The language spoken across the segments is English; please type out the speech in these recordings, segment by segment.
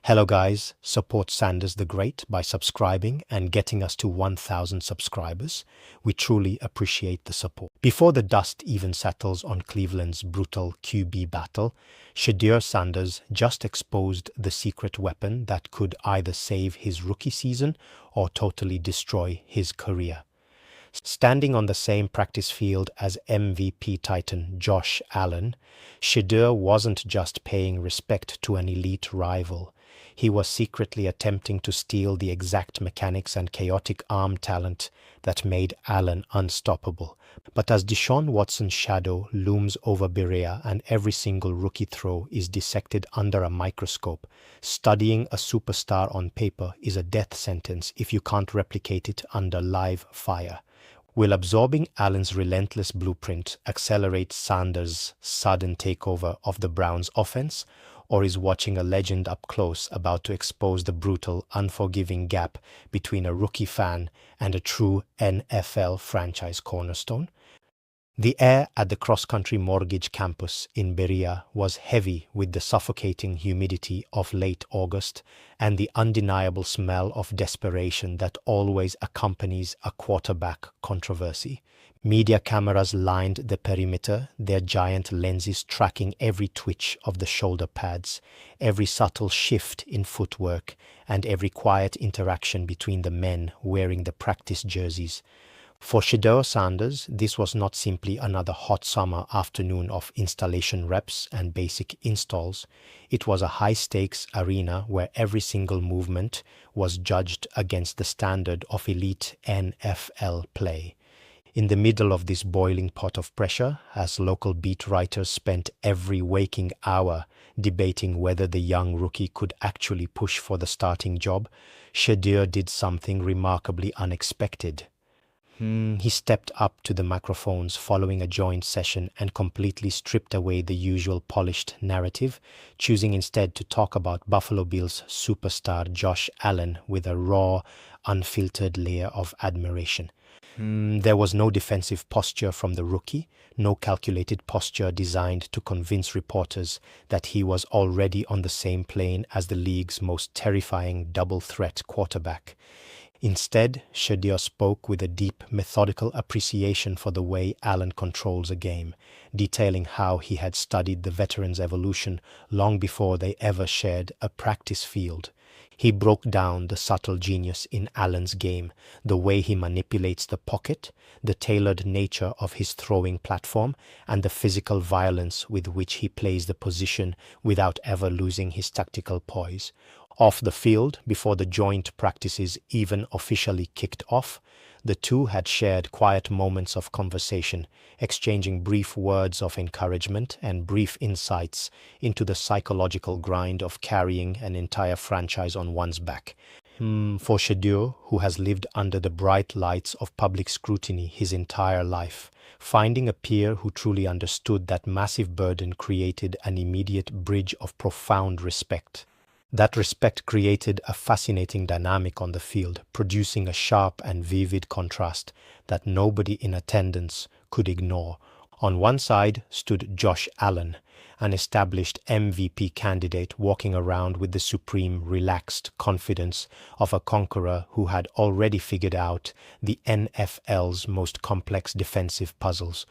Hello guys, support Sanders the Great by subscribing and getting us to 1,000 subscribers. We truly appreciate the support. Before the dust even settles on Cleveland's brutal QB battle, Shedeur Sanders just exposed the secret weapon that could either save his rookie season or totally destroy his career. Standing on the same practice field as MVP titan Josh Allen, Shedeur wasn't just paying respect to an elite rival. He was secretly attempting to steal the exact mechanics and chaotic arm talent that made Allen unstoppable. But as Deshaun Watson's shadow looms over Berea and every single rookie throw is dissected under a microscope, studying a superstar on paper is a death sentence if you can't replicate it under live fire. Will absorbing Allen's relentless blueprint accelerate Sanders' sudden takeover of the Browns' offense, or is watching a legend up close about to expose the brutal, unforgiving gap between a rookie fan and a true NFL franchise cornerstone? The air at the cross-country mortgage campus in Berea was heavy with the suffocating humidity of late August and the undeniable smell of desperation that always accompanies a quarterback controversy. Media cameras lined the perimeter, their giant lenses tracking every twitch of the shoulder pads, every subtle shift in footwork, and every quiet interaction between the men wearing the practice jerseys. For Shedeur Sanders, this was not simply another hot summer afternoon of installation reps and basic installs. It was a high-stakes arena where every single movement was judged against the standard of elite NFL play. In the middle of this boiling pot of pressure, as local beat writers spent every waking hour debating whether the young rookie could actually push for the starting job, Shedeur did something remarkably unexpected. He stepped up to the microphones following a joint session and completely stripped away the usual polished narrative, choosing instead to talk about Buffalo Bills superstar Josh Allen with a raw, unfiltered layer of admiration. There was no defensive posture from the rookie, no calculated posture designed to convince reporters that he was already on the same plane as the league's most terrifying double-threat quarterback. Instead, Shedeur spoke with a deep, methodical appreciation for the way Allen controls a game, detailing how he had studied the veteran's evolution long before they ever shared a practice field. He broke down the subtle genius in Allen's game, the way he manipulates the pocket, the tailored nature of his throwing platform, and the physical violence with which he plays the position without ever losing his tactical poise. Off the field, before the joint practices even officially kicked off, the two had shared quiet moments of conversation, exchanging brief words of encouragement and brief insights into the psychological grind of carrying an entire franchise on one's back. For Shedeur, who has lived under the bright lights of public scrutiny his entire life, finding a peer who truly understood that massive burden created an immediate bridge of profound respect. That respect created a fascinating dynamic on the field, producing a sharp and vivid contrast that nobody in attendance could ignore. On one side stood Josh Allen, an established MVP candidate walking around with the supreme, relaxed confidence of a conqueror who had already figured out the NFL's most complex defensive puzzles.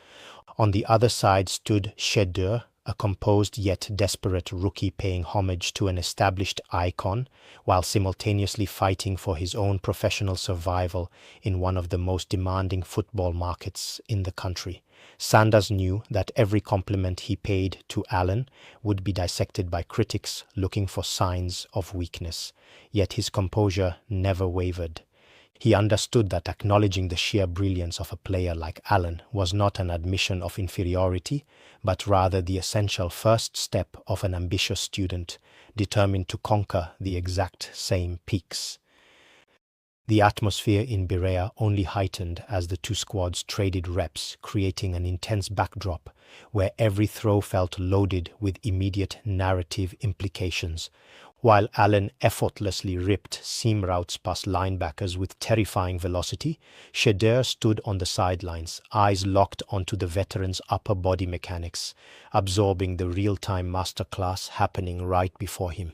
On the other side stood Shedeur, a composed yet desperate rookie paying homage to an established icon while simultaneously fighting for his own professional survival in one of the most demanding football markets in the country. Sanders knew that every compliment he paid to Allen would be dissected by critics looking for signs of weakness, yet his composure never wavered. He understood that acknowledging the sheer brilliance of a player like Allen was not an admission of inferiority, but rather the essential first step of an ambitious student determined to conquer the exact same peaks. The atmosphere in Berea only heightened as the two squads traded reps, creating an intense backdrop where every throw felt loaded with immediate narrative implications. While Allen effortlessly ripped seam routes past linebackers with terrifying velocity, Shedeur stood on the sidelines, eyes locked onto the veteran's upper body mechanics, absorbing the real-time masterclass happening right before him.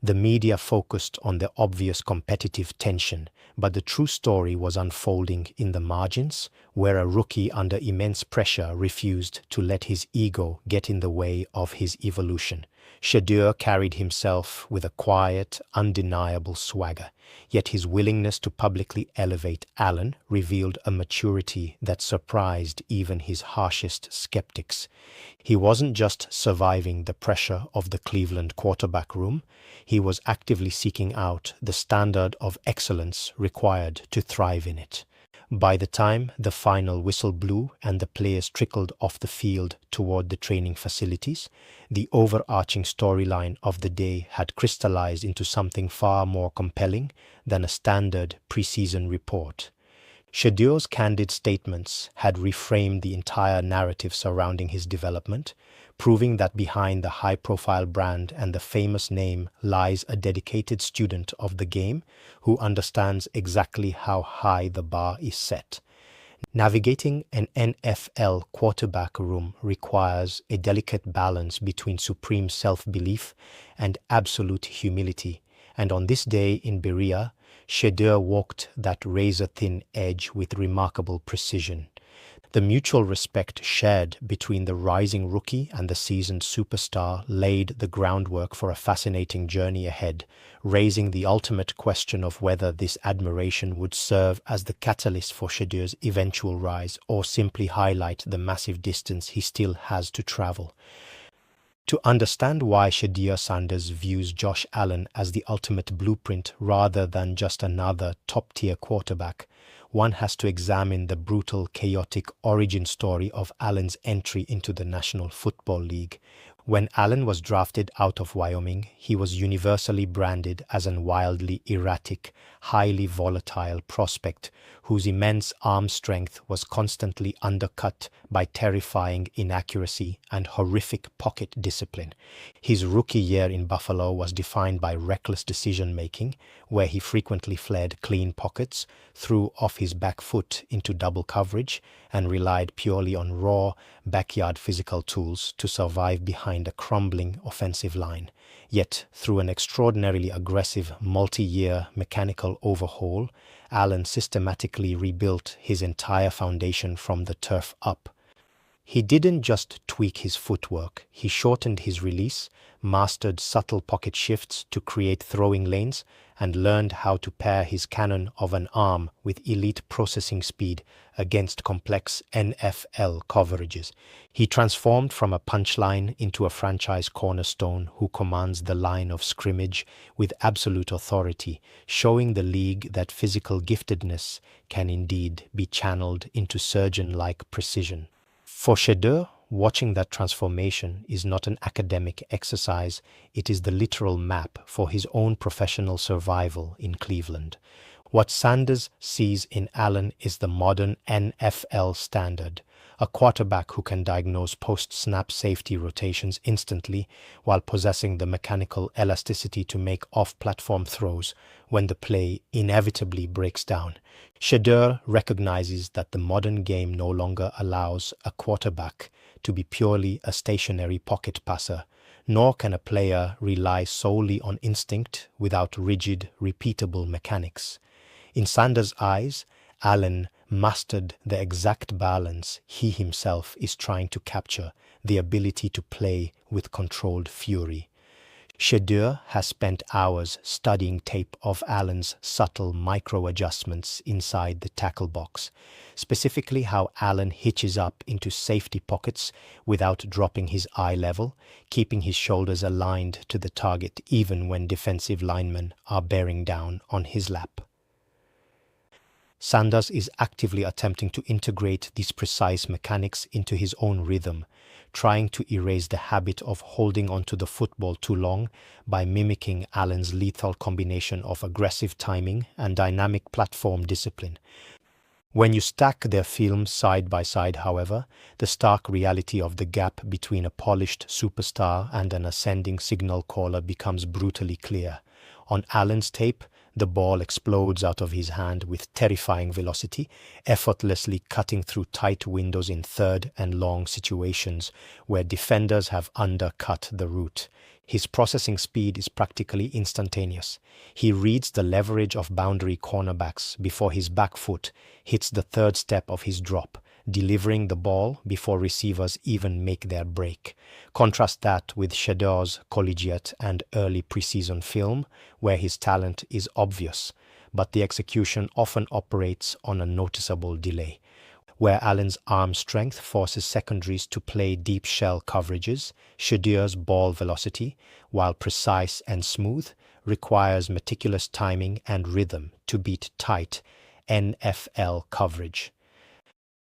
The media focused on the obvious competitive tension, but the true story was unfolding in the margins, where a rookie under immense pressure refused to let his ego get in the way of his evolution. Shedeur carried himself with a quiet, undeniable swagger, yet his willingness to publicly elevate Allen revealed a maturity that surprised even his harshest skeptics. He wasn't just surviving the pressure of the Cleveland quarterback room, he was actively seeking out the standard of excellence required to thrive in it. By the time the final whistle blew and the players trickled off the field toward the training facilities, the overarching storyline of the day had crystallized into something far more compelling than a standard preseason report. Shedeur's candid statements had reframed the entire narrative surrounding his development, proving that behind the high-profile brand and the famous name lies a dedicated student of the game who understands exactly how high the bar is set. Navigating an NFL quarterback room requires a delicate balance between supreme self-belief and absolute humility, and on this day in Berea, Shedeur walked that razor-thin edge with remarkable precision. The mutual respect shared between the rising rookie and the seasoned superstar laid the groundwork for a fascinating journey ahead, raising the ultimate question of whether this admiration would serve as the catalyst for Shedeur's eventual rise or simply highlight the massive distance he still has to travel. To understand why Shedeur Sanders views Josh Allen as the ultimate blueprint rather than just another top-tier quarterback, one has to examine the brutal, chaotic origin story of Allen's entry into the National Football League. When Allen was drafted out of Wyoming, he was universally branded as an wildly erratic, highly volatile prospect whose immense arm strength was constantly undercut by terrifying inaccuracy and horrific pocket discipline. His rookie year in Buffalo was defined by reckless decision-making, where he frequently fled clean pockets, threw off his back foot into double coverage, and relied purely on raw, backyard physical tools to survive behind a crumbling offensive line. Yet, through an extraordinarily aggressive multi-year mechanical overhaul, Allen systematically rebuilt his entire foundation from the turf up. He didn't just tweak his footwork, he shortened his release, mastered subtle pocket shifts to create throwing lanes, and learned how to pair his cannon of an arm with elite processing speed against complex NFL coverages. He transformed from a punchline into a franchise cornerstone who commands the line of scrimmage with absolute authority, showing the league that physical giftedness can indeed be channeled into surgeon-like precision. For Shedeur, watching that transformation is not an academic exercise, it is the literal map for his own professional survival in Cleveland. What Sanders sees in Allen is the modern NFL standard, a quarterback who can diagnose post-snap safety rotations instantly while possessing the mechanical elasticity to make off-platform throws when the play inevitably breaks down. Shedeur recognizes that the modern game no longer allows a quarterback to be purely a stationary pocket passer, nor can a player rely solely on instinct without rigid, repeatable mechanics. In Sanders' eyes, Allen mastered the exact balance he himself is trying to capture, the ability to play with controlled fury. Shedeur has spent hours studying tape of Allen's subtle micro-adjustments inside the tackle box, specifically how Allen hitches up into safety pockets without dropping his eye level, keeping his shoulders aligned to the target even when defensive linemen are bearing down on his lap. Sanders is actively attempting to integrate these precise mechanics into his own rhythm, trying to erase the habit of holding onto the football too long by mimicking Allen's lethal combination of aggressive timing and dynamic platform discipline. When you stack their films side by side, however, the stark reality of the gap between a polished superstar and an ascending signal caller becomes brutally clear. On Allen's tape, The ball explodes out of his hand with terrifying velocity, effortlessly cutting through tight windows in third and long situations where defenders have undercut the route. His processing speed is practically instantaneous. He reads the leverage of boundary cornerbacks before his back foot hits the third step of his drop, delivering the ball before receivers even make their break. Contrast that with Shedeur's collegiate and early preseason film, where his talent is obvious, but the execution often operates on a noticeable delay. Where Allen's arm strength forces secondaries to play deep shell coverages, Shedeur's ball velocity, while precise and smooth, requires meticulous timing and rhythm to beat tight NFL coverage.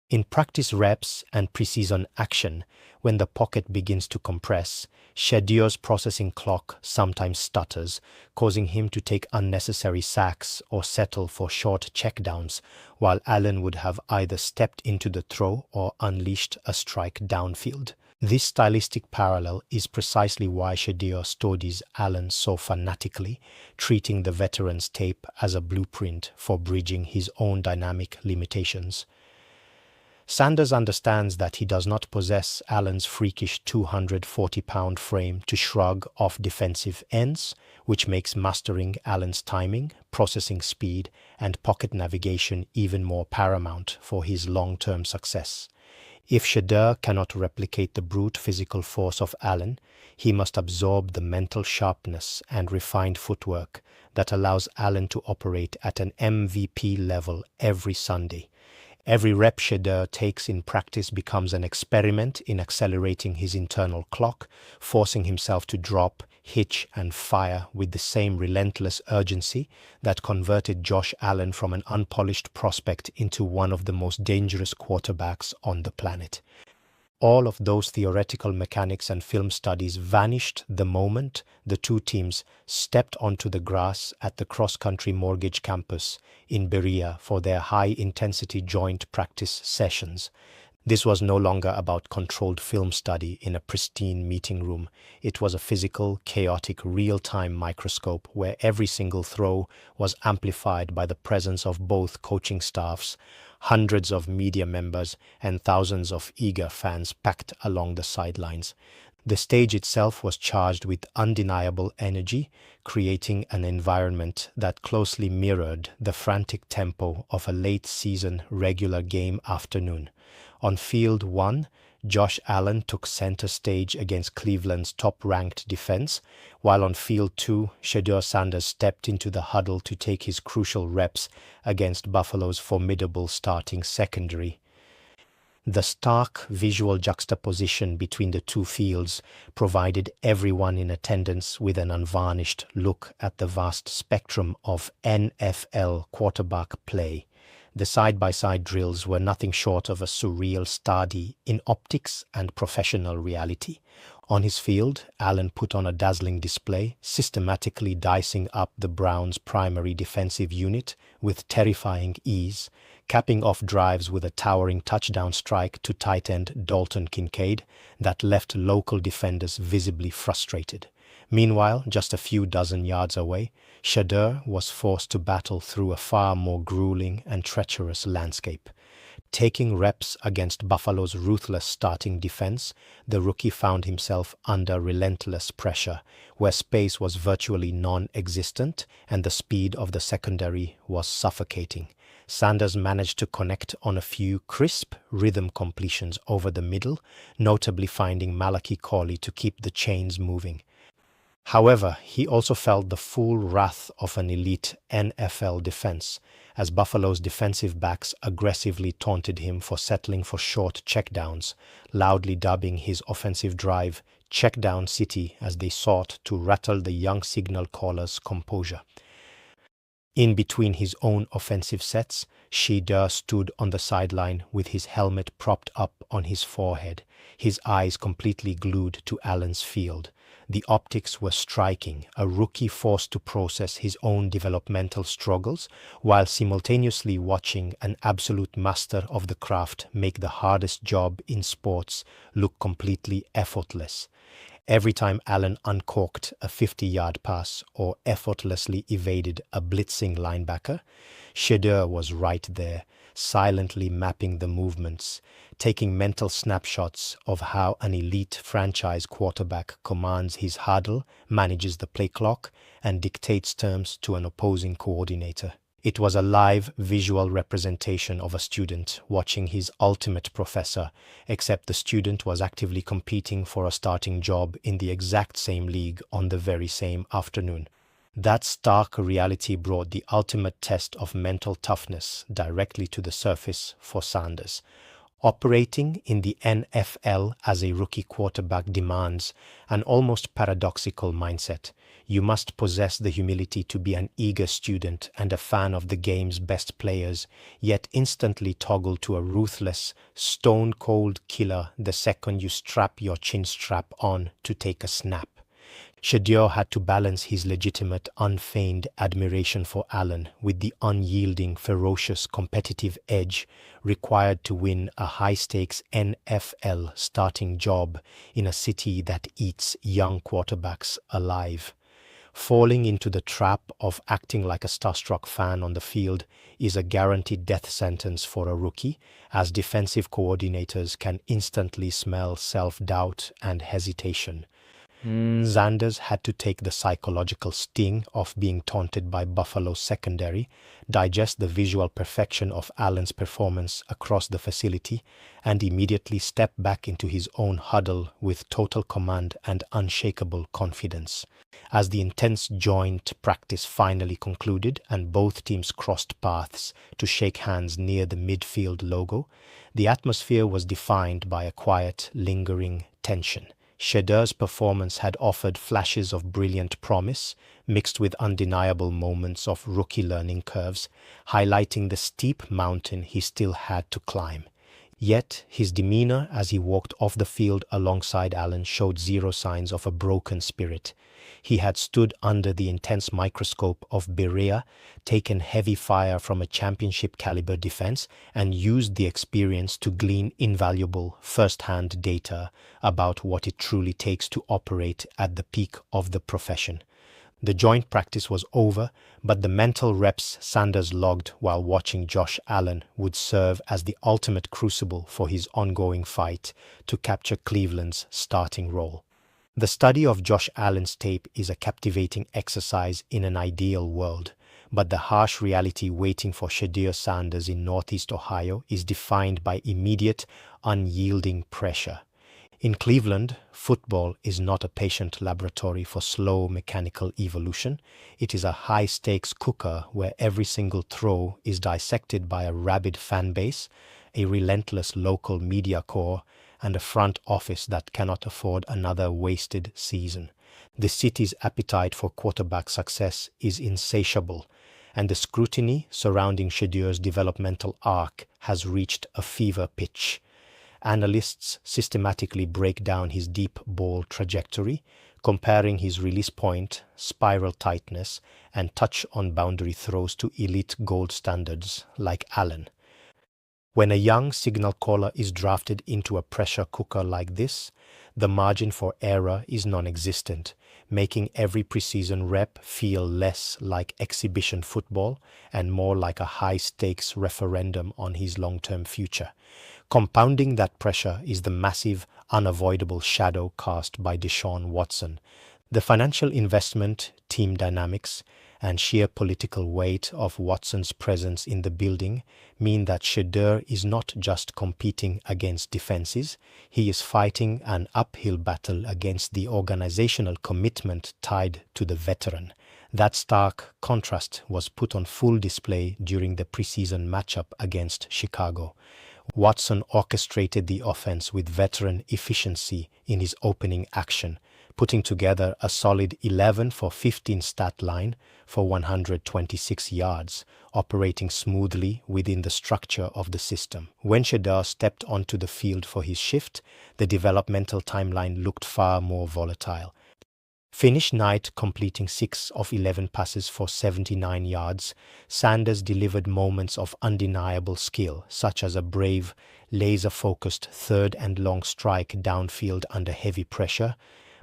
In practice reps and preseason action, when the pocket begins to compress, Shedeur's processing clock sometimes stutters, causing him to take unnecessary sacks or settle for short checkdowns, while Allen would have either stepped into the throw or unleashed a strike downfield. This stylistic parallel is precisely why Shedeur studies Allen so fanatically, treating the veteran's tape as a blueprint for bridging his own dynamic limitations. Sanders understands that he does not possess Allen's freakish 240-pound frame to shrug off defensive ends, which makes mastering Allen's timing, processing speed, and pocket navigation even more paramount for his long-term success. If Shedeur cannot replicate the brute physical force of Allen, he must absorb the mental sharpness and refined footwork that allows Allen to operate at an MVP level every Sunday. Every rep Shedeur takes in practice becomes an experiment in accelerating his internal clock, forcing himself to drop, hitch, and fire with the same relentless urgency that converted Josh Allen from an unpolished prospect into one of the most dangerous quarterbacks on the planet. All of those theoretical mechanics and film studies vanished the moment the two teams stepped onto the grass at the cross-country mortgage campus in Berea for their high-intensity joint practice sessions. This was no longer about controlled film study in a pristine meeting room. It was a physical, chaotic, real-time microscope where every single throw was amplified by the presence of both coaching staffs, hundreds of media members, and thousands of eager fans packed along the sidelines. The stage itself was charged with undeniable energy, creating an environment that closely mirrored the frantic tempo of a late-season regular game afternoon. On Field 1, Josh Allen took center stage against Cleveland's top-ranked defense, while on Field 2, Shedeur Sanders stepped into the huddle to take his crucial reps against Buffalo's formidable starting secondary. The stark visual juxtaposition between the two fields provided everyone in attendance with an unvarnished look at the vast spectrum of NFL quarterback play. The side-by-side drills were nothing short of a surreal study in optics and professional reality. On his field, Allen put on a dazzling display, systematically dicing up the Browns' primary defensive unit with terrifying ease, capping off drives with a towering touchdown strike to tight end Dalton Kincaid that left local defenders visibly frustrated. Meanwhile, just a few dozen yards away, Shedeur was forced to battle through a far more grueling and treacherous landscape. Taking reps against Buffalo's ruthless starting defense, the rookie found himself under relentless pressure, where space was virtually non-existent and the speed of the secondary was suffocating. Sanders managed to connect on a few crisp rhythm completions over the middle, notably finding Malachi Corley to keep the chains moving. However, he also felt the full wrath of an elite NFL defense, as Buffalo's defensive backs aggressively taunted him for settling for short checkdowns, loudly dubbing his offensive drive "Checkdown City" as they sought to rattle the young signal caller's composure. In between his own offensive sets, Shedeur stood on the sideline with his helmet propped up on his forehead, his eyes completely glued to Allen's field. The optics were striking, a rookie forced to process his own developmental struggles while simultaneously watching an absolute master of the craft make the hardest job in sports look completely effortless. Every time Allen uncorked a 50-yard pass or effortlessly evaded a blitzing linebacker, Shedeur was right there, silently mapping the movements, taking mental snapshots of how an elite franchise quarterback commands his huddle, manages the play clock, and dictates terms to an opposing coordinator. It was a live visual representation of a student watching his ultimate professor, except the student was actively competing for a starting job in the exact same league on the very same afternoon. That stark reality brought the ultimate test of mental toughness directly to the surface for Sanders. Operating in the NFL as a rookie quarterback demands an almost paradoxical mindset. You must possess the humility to be an eager student and a fan of the game's best players, yet instantly toggle to a ruthless, stone-cold killer the second you strap your chin strap on to take a snap. Shedeur had to balance his legitimate, unfeigned admiration for Allen with the unyielding, ferocious competitive edge required to win a high-stakes NFL starting job in a city that eats young quarterbacks alive. Falling into the trap of acting like a starstruck fan on the field is a guaranteed death sentence for a rookie, as defensive coordinators can instantly smell self-doubt and hesitation. Sanders had to take the psychological sting of being taunted by Buffalo's secondary, digest the visual perfection of Allen's performance across the facility, and immediately step back into his own huddle with total command and unshakable confidence. As the intense joint practice finally concluded and both teams crossed paths to shake hands near the midfield logo, the atmosphere was defined by a quiet, lingering tension. Shedeur's performance had offered flashes of brilliant promise, mixed with undeniable moments of rookie learning curves, highlighting the steep mountain he still had to climb. Yet his demeanor as he walked off the field alongside Allen showed zero signs of a broken spirit. He had stood under the intense microscope of Berea, taken heavy fire from a championship-caliber defense, and used the experience to glean invaluable first-hand data about what it truly takes to operate at the peak of the profession. The joint practice was over, but the mental reps Sanders logged while watching Josh Allen would serve as the ultimate crucible for his ongoing fight to capture Cleveland's starting role. The study of Josh Allen's tape is a captivating exercise in an ideal world, but the harsh reality waiting for Shedeur Sanders in Northeast Ohio is defined by immediate, unyielding pressure. In Cleveland, football is not a patient laboratory for slow mechanical evolution. It is a high-stakes cooker where every single throw is dissected by a rabid fan base, a relentless local media corps, and a front office that cannot afford another wasted season. The city's appetite for quarterback success is insatiable, and the scrutiny surrounding Shedeur's developmental arc has reached a fever pitch. Analysts systematically break down his deep ball trajectory, comparing his release point, spiral tightness, and touch on boundary throws to elite gold standards like Allen. When a young signal caller is drafted into a pressure cooker like this, the margin for error is non-existent, making every preseason rep feel less like exhibition football and more like a high-stakes referendum on his long-term future. Compounding that pressure is the massive, unavoidable shadow cast by Deshaun Watson. The financial investment, team dynamics, and sheer political weight of Watson's presence in the building mean that Shedeur is not just competing against defenses, he is fighting an uphill battle against the organizational commitment tied to the veteran. That stark contrast was put on full display during the preseason matchup against Chicago. Watson orchestrated the offense with veteran efficiency in his opening action, putting together a solid 11 for 15 stat line for 126 yards, operating smoothly within the structure of the system. When Shedeur stepped onto the field for his shift, the developmental timeline looked far more volatile. Finish night completing 6 of 11 passes for 79 yards, Sanders delivered moments of undeniable skill, such as a brave, laser-focused third and long strike downfield under heavy pressure,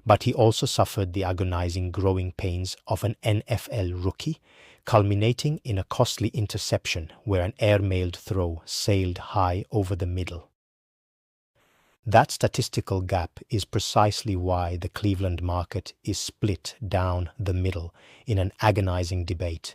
But he also suffered the agonizing growing pains of an NFL rookie, culminating in a costly interception where an air-mailed throw sailed high over the middle. That statistical gap is precisely why the Cleveland market is split down the middle in an agonizing debate.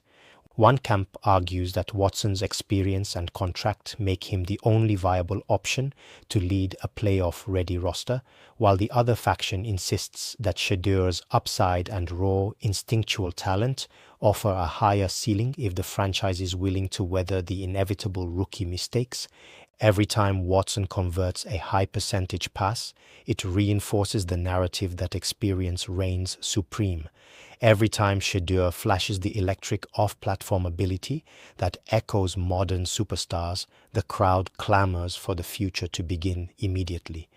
One camp argues that Watson's experience and contract make him the only viable option to lead a playoff-ready roster, while the other faction insists that Shedeur's upside and raw, instinctual talent offer a higher ceiling if the franchise is willing to weather the inevitable rookie mistakes. Every time Watson converts a high percentage pass, it reinforces the narrative that experience reigns supreme. Every time Shedeur flashes the electric off-platform ability that echoes modern superstars, the crowd clamors for the future to begin immediately.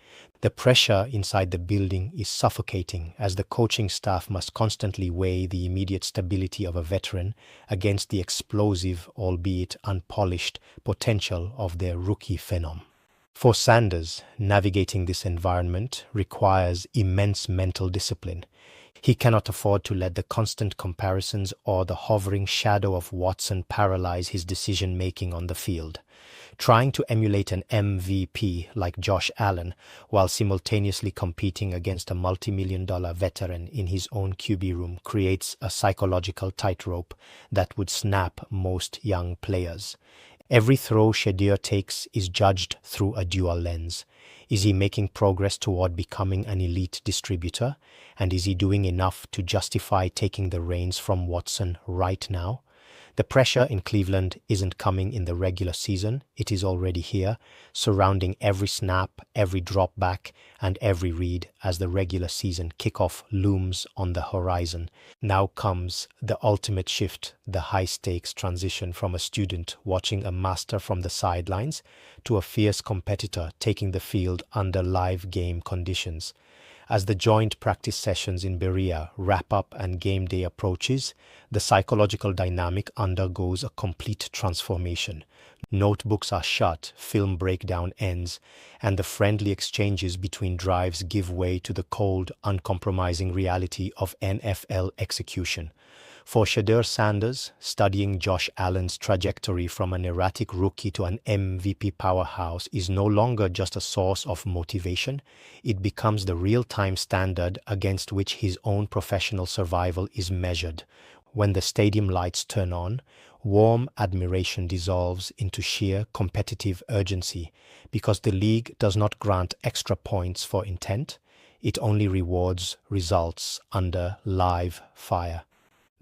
The pressure inside the building is suffocating as the coaching staff must constantly weigh the immediate stability of a veteran against the explosive, albeit unpolished, potential of their rookie phenom. For Sanders, navigating this environment requires immense mental discipline. He cannot afford to let the constant comparisons or the hovering shadow of Watson paralyze his decision-making on the field. Trying to emulate an MVP like Josh Allen while simultaneously competing against a multi-million-dollar veteran in his own QB room creates a psychological tightrope that would snap most young players. Every throw Shedeur takes is judged through a dual lens. Is he making progress toward becoming an elite distributor? And is he doing enough to justify taking the reins from Watson right now? The pressure in Cleveland isn't coming in the regular season, it is already here, surrounding every snap, every drop back, and every read as the regular season kickoff looms on the horizon. Now comes the ultimate shift, the high-stakes transition from a student watching a master from the sidelines to a fierce competitor taking the field under live game conditions. As the joint practice sessions in Berea wrap up and game day approaches, the psychological dynamic undergoes a complete transformation. Notebooks are shut, film breakdown ends, and the friendly exchanges between drives give way to the cold, uncompromising reality of NFL execution. For Shedeur Sanders, studying Josh Allen's trajectory from an erratic rookie to an MVP powerhouse is no longer just a source of motivation, it becomes the real-time standard against which his own professional survival is measured. When the stadium lights turn on, warm admiration dissolves into sheer competitive urgency because the league does not grant extra points for intent, it only rewards results under live fire.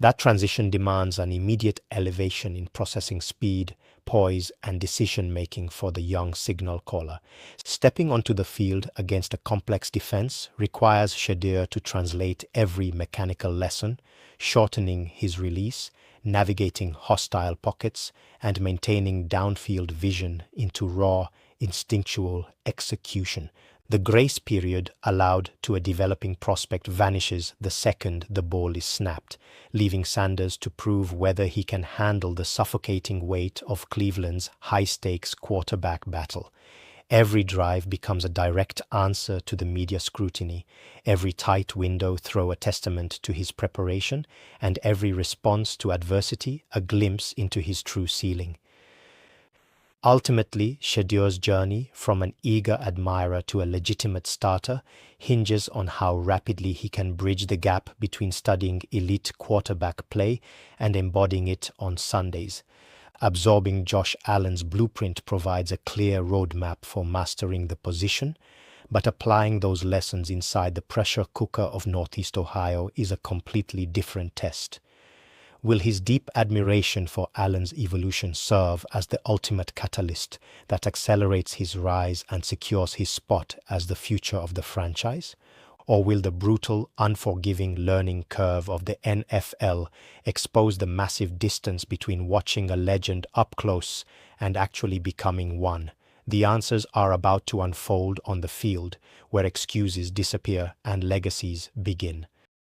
That transition demands an immediate elevation in processing speed, poise, and decision-making for the young signal caller. Stepping onto the field against a complex defense requires Shedeur to translate every mechanical lesson, shortening his release, navigating hostile pockets, and maintaining downfield vision into raw, instinctual execution. The grace period allowed to a developing prospect vanishes the second the ball is snapped, leaving Sanders to prove whether he can handle the suffocating weight of Cleveland's high-stakes quarterback battle. Every drive becomes a direct answer to the media scrutiny, every tight window throw a testament to his preparation, and every response to adversity a glimpse into his true ceiling. Ultimately, Shedeur's journey from an eager admirer to a legitimate starter hinges on how rapidly he can bridge the gap between studying elite quarterback play and embodying it on Sundays. Absorbing Josh Allen's blueprint provides a clear roadmap for mastering the position, but applying those lessons inside the pressure cooker of Northeast Ohio is a completely different test. Will his deep admiration for Allen's evolution serve as the ultimate catalyst that accelerates his rise and secures his spot as the future of the franchise? Or will the brutal, unforgiving learning curve of the NFL expose the massive distance between watching a legend up close and actually becoming one? The answers are about to unfold on the field, where excuses disappear and legacies begin.